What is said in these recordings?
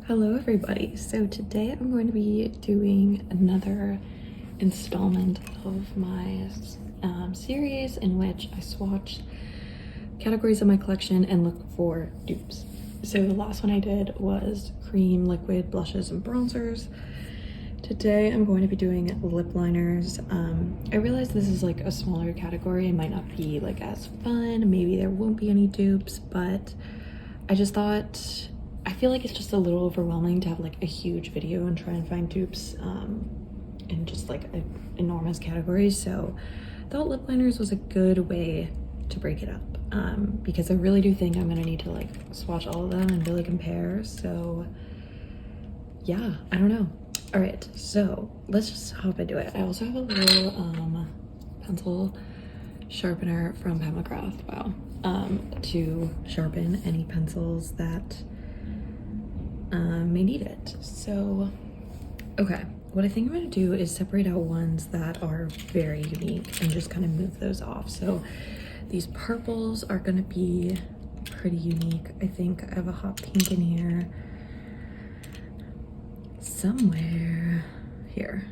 Hello everybody. So today I'm going to be doing another installment of my series in which I swatch categories of my collection and look for dupes. So the last one I did was cream, liquid, blushes, and bronzers. Today I'm going to be doing lip liners. I realize this is like a smaller category. It might not be like as fun. Maybe there won't be any dupes, but I just thought I feel like it's just a little overwhelming to have like a huge video and try and find dupes in just like an enormous category. So I thought lip liners was a good way to break it up because I really do think I'm gonna need to like swatch all of them and really compare. So yeah, I don't know. All right, so let's just hop into it. I also have a little pencil sharpener from Pat McGrath, wow, to sharpen any pencils that may need it. So okay, what I think I'm gonna do is separate out ones that are very unique and just kind of move those off. So these purples are gonna be pretty unique. I think I have a hot pink in here somewhere. Here,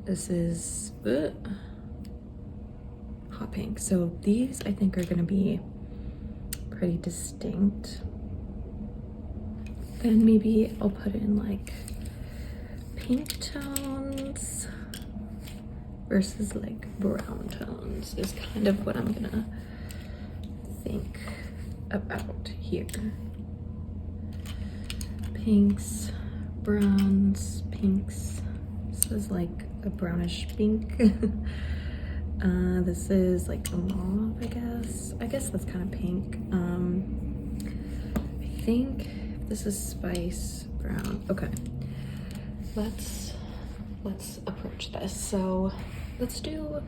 this is hot pink. So these I think are gonna be pretty distinct. Then maybe I'll put in like pink tones versus like brown tones is kind of what I'm gonna think about here. Pinks, browns, pinks. This is like a brownish pink. This is like a mauve, I guess. I guess that's kind of pink. I think this is spice brown. Okay, let's approach this. So let's do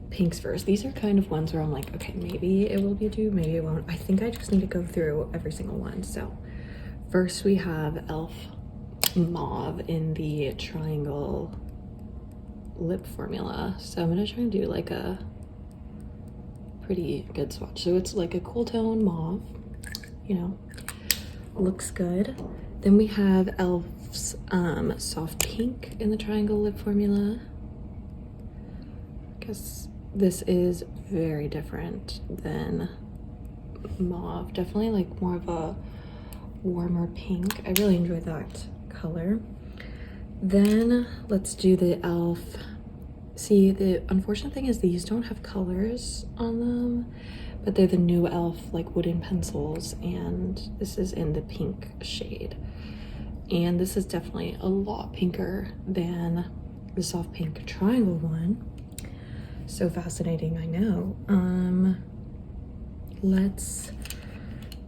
pinks first. These are kind of ones where I'm like, okay, maybe it will be a dupe, maybe it won't. I think I just need to go through every single one. So first we have Elf Mauve in the triangle lip formula. So I'm gonna try and do like a pretty good swatch. So it's like a cool tone mauve, you know, looks good. Then we have Elf's soft pink in the triangle lip formula. I guess this is very different than mauve. Definitely like more of a warmer pink. I really enjoyed that color. Then let's do the Elf. See, the unfortunate thing is these don't have colors on them, but they're the new Elf like wooden pencils, and this is in the pink shade. And this is definitely a lot pinker than the soft pink triangle one. So fascinating, I know.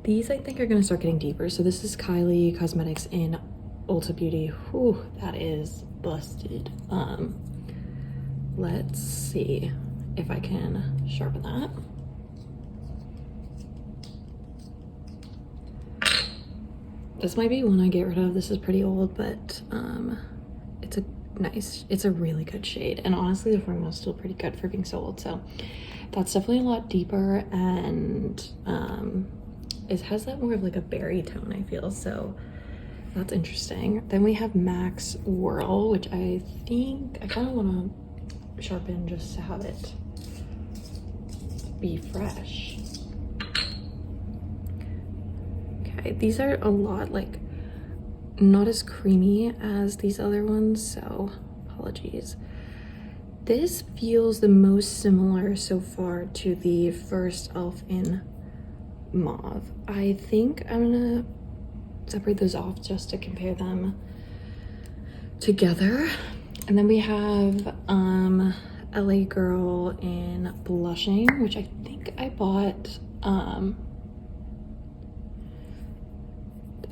These I think are gonna start getting deeper. So this is Kylie Cosmetics in Ulta Beauty. Whew, that is busted. Let's see if I can sharpen that. This might be one I get rid of. This is pretty old, but it's a really good shade. And honestly, the formula is still pretty good for being so old. So that's definitely a lot deeper, and it has that more of like a berry tone, I feel. So that's interesting. Then we have Max Whirl, which I think I kind of want to sharpen just to have it be fresh. Okay, these are a lot like not as creamy as these other ones, so apologies. This feels the most similar so far to the first Elf in mauve. I think I'm gonna separate those off just to compare them together. And then we have LA Girl in Blushing, which I think I bought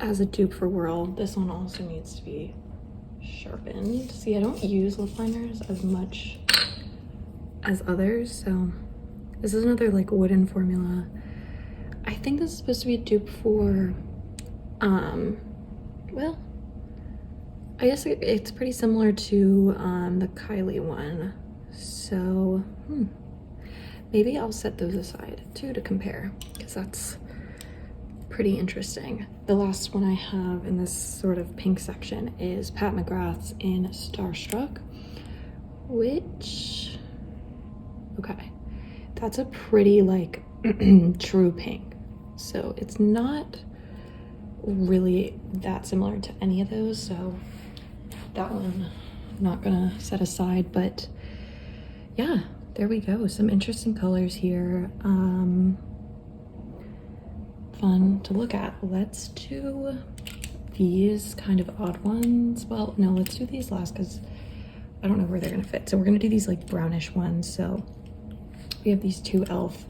as a dupe for Whirl. This one also needs to be sharpened. See, I don't use lip liners as much as others, so this is another like wooden formula. I think this is supposed to be a dupe for well, I guess it's pretty similar to the Kylie one. So maybe I'll set those aside too to compare, because that's pretty interesting. The last one I have in this sort of pink section is Pat McGrath's in Starstruck, which, okay, that's a pretty like true pink. So it's not really that similar to any of those. So that one I'm not gonna set aside, but yeah, there we go. Some interesting colors here. Fun to look at. Let's do these kind of odd ones. Well, no, let's do these last because I don't know where they're gonna fit. So we're gonna do these like brownish ones. So we have these two e.l.f.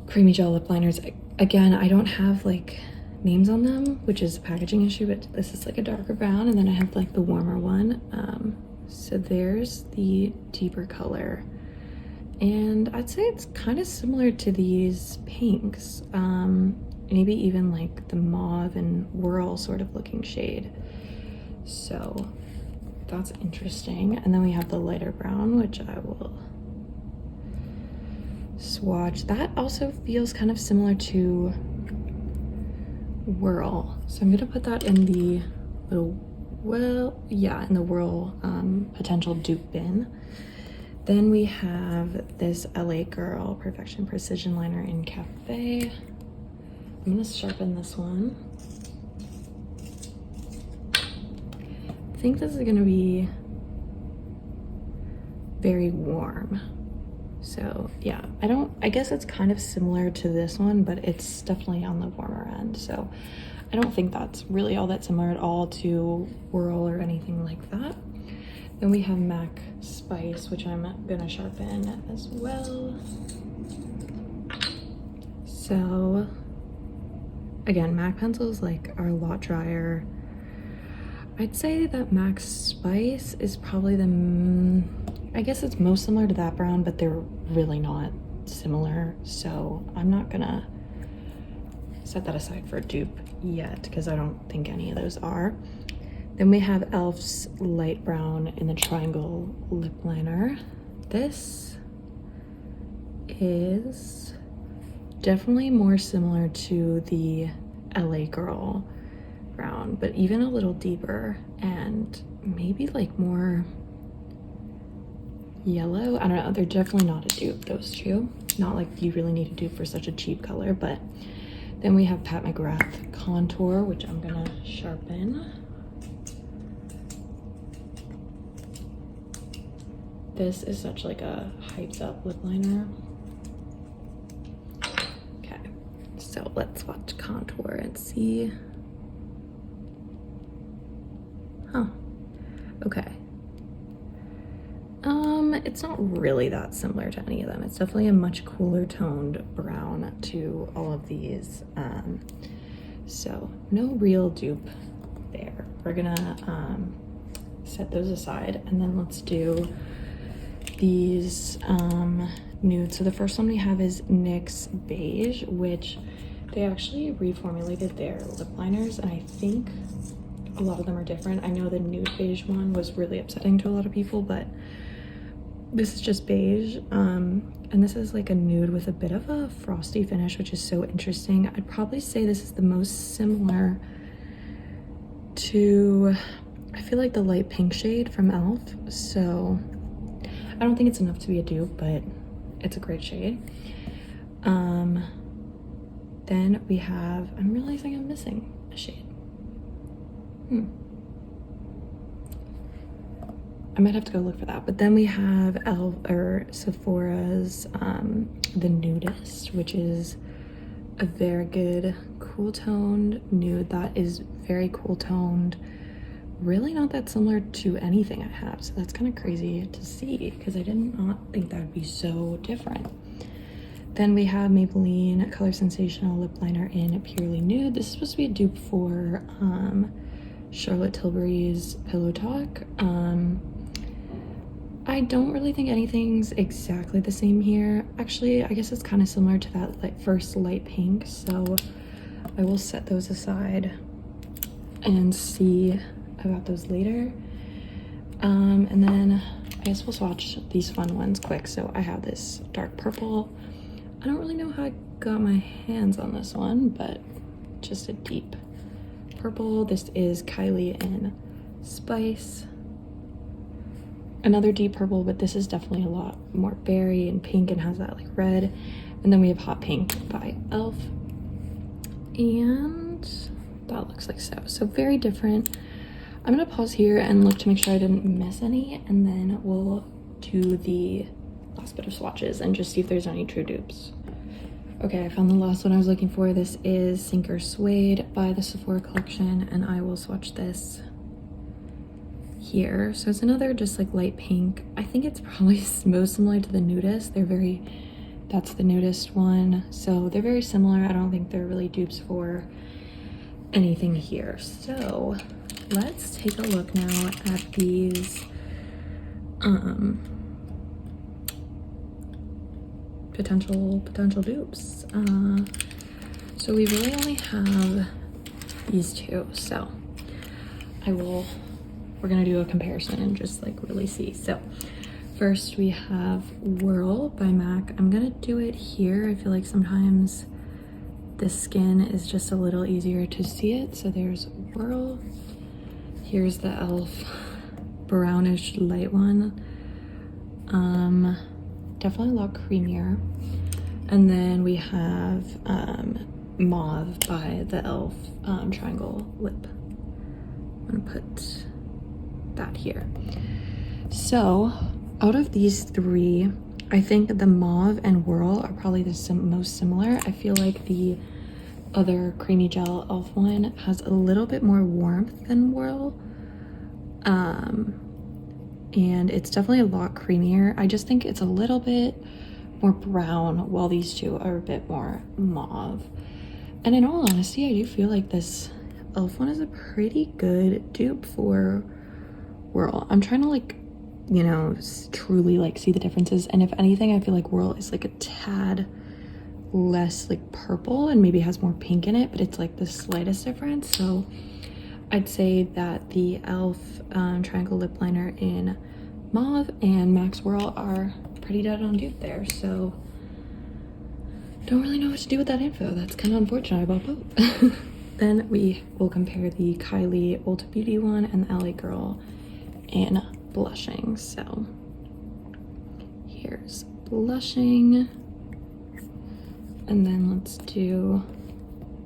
creamy gel lip liners. Again, I don't have like names on them, which is a packaging issue, but this is like a darker brown, and then I have like the warmer one. So there's the deeper color, and I'd say it's kind of similar to these pinks, maybe even like the mauve and whirl sort of looking shade. So that's interesting. And then we have the lighter brown, which I will swatch. That also feels kind of similar to whirl, so I'm gonna put that in the little, well, yeah, in the whirl potential dupe bin. Then we have this LA Girl Perfection Precision Liner in Cafe. I'm gonna sharpen this one. I think this is gonna be very warm. So yeah, I guess it's kind of similar to this one, but it's definitely on the warmer end. So I don't think that's really all that similar at all to Whirl or anything like that. Then we have MAC Spice, which I'm gonna sharpen as well. So again, MAC pencils like are a lot drier. I'd say that MAC Spice is probably I guess it's most similar to that brown, but they're really not similar. So I'm not gonna set that aside for a dupe yet because I don't think any of those are. Then we have e.l.f.'s light brown in the triangle lip liner. This is definitely more similar to the LA Girl brown, but even a little deeper and maybe like more yellow. I don't know, they're definitely not a dupe, those two. Not like you really need a dupe for such a cheap color. But then we have Pat McGrath Contour, which I'm gonna sharpen. This is such like a hyped up lip liner. Okay, so let's swatch Contour and see. Huh, okay. It's not really that similar to any of them. It's definitely a much cooler toned brown to all of these. So no real dupe there. We're gonna set those aside, and then let's do these nudes. So the first one we have is NYX Beige, which they actually reformulated their lip liners, and I think a lot of them are different. I know the nude beige one was really upsetting to a lot of people, but this is just beige, and this is like a nude with a bit of a frosty finish, which is so interesting. I'd probably say this is the most similar to, I feel like, the light pink shade from e.l.f. So I don't think it's enough to be a dupe, but it's a great shade. Then we have, I'm realizing I'm missing a shade. I might have to go look for that. But then we have Sephora's The Nudist, which is a very good cool toned nude that is very cool toned, really not that similar to anything I have. So that's kind of crazy to see because I did not think that would be so different. Then we have Maybelline Color Sensational Lip Liner in Purely Nude. This is supposed to be a dupe for Charlotte Tilbury's Pillow Talk. I don't really think anything's exactly the same here. Actually, I guess it's kind of similar to that first light pink, so I will set those aside and see about those later. And then I guess we'll swatch these fun ones quick. So I have this dark purple. I don't really know how I got my hands on this one, but just a deep purple. This is Kylie in Spice. Another deep purple, but this is definitely a lot more berry and pink and has that like red. And then we have Hot Pink by e.l.f. And that looks like so. So very different. I'm gonna pause here and look to make sure I didn't miss any, and then we'll do the last bit of swatches and just see if there's any true dupes. Okay, I found the last one I was looking for. This is Sinker Suede by the Sephora collection, and I will swatch this here. So it's another just like light pink. I think it's probably most similar to the Nudist. That's the Nudist one. So they're very similar. I don't think they're really dupes for anything here. So let's take a look now at these potential dupes. So we really only have these two, so we're gonna do a comparison and just like really see. So first we have Whirl by MAC. I'm gonna do it here. I feel like sometimes the skin is just a little easier to see it. So there's Whirl. Here's the e.l.f. brownish light one. Definitely a lot creamier. And then we have Mauve by the e.l.f. Triangle Lip. I'm gonna put that here. So out of these three, I think the Mauve and Whirl are probably the most similar. I feel like the other creamy gel e.l.f. one has a little bit more warmth than Whirl. And it's definitely a lot creamier. I just think it's a little bit more brown, while these two are a bit more mauve. And in all honesty, I do feel like this e.l.f. one is a pretty good dupe for Whirl. I'm trying to like, you know, truly like see the differences. And if anything, I feel like Whirl is like a tad less like purple and maybe has more pink in it, but it's like the slightest difference. So I'd say that the e.l.f. Triangle Lip Liner in Mauve and MAC's Whirl are pretty dead on dupe there. So don't really know what to do with that info. That's kind of unfortunate. I bought both. Then we will compare the Kylie Ulta Beauty one and the LA Girl in Blushing. So here's Blushing. And then let's do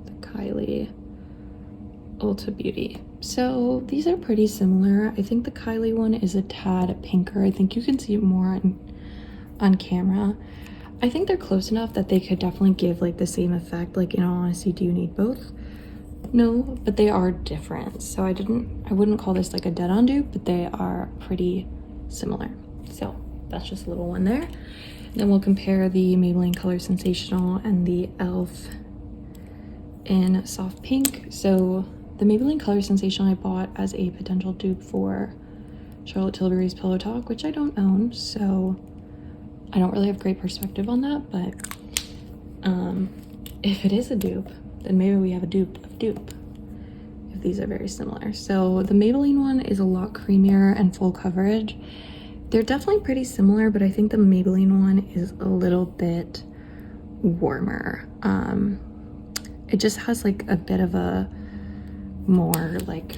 the Kylie Ulta Beauty. So these are pretty similar. I think the Kylie one is a tad pinker. I think you can see it more on camera. I think they're close enough that they could definitely give like the same effect. Like, in all honesty, do you need both? No, but they are different. So I wouldn't call this like a dead on dupe, but they are pretty similar. So that's just a little one there. Then we'll compare the Maybelline Color Sensational and the e.l.f. in Soft Pink. So the Maybelline Color Sensational I bought as a potential dupe for Charlotte Tilbury's Pillow Talk, which I don't own, so I don't really have great perspective on that, but if it is a dupe, then maybe we have a dupe of dupe, if these are very similar. So the Maybelline one is a lot creamier and full coverage. They're definitely pretty similar, but I think the Maybelline one is a little bit warmer. It just has like a bit of a more like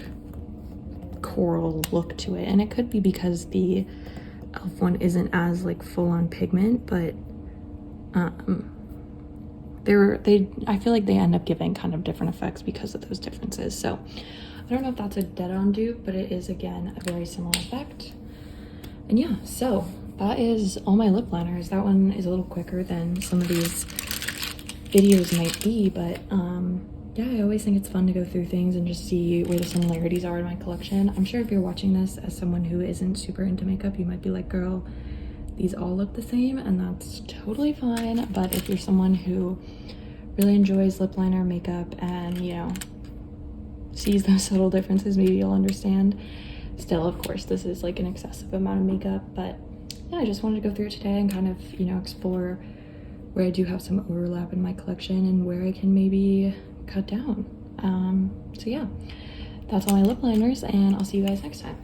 coral look to it, and it could be because the e.l.f. one isn't as like full on pigment, but I feel like they end up giving kind of different effects because of those differences. So I don't know if that's a dead on dupe, but it is again a very similar effect. And yeah, so that is all my lip liners. That one is a little quicker than some of these videos might be, but yeah, I always think it's fun to go through things and just see where the similarities are in my collection. I'm sure if you're watching this as someone who isn't super into makeup, you might be like, girl, these all look the same, and that's totally fine. But if you're someone who really enjoys lip liner makeup and, you know, sees those subtle differences, maybe you'll understand. Still, of course, this is like an excessive amount of makeup, but yeah, I just wanted to go through it today and kind of, you know, explore where I do have some overlap in my collection and where I can maybe cut down. So yeah, that's all my lip liners, and I'll see you guys next time.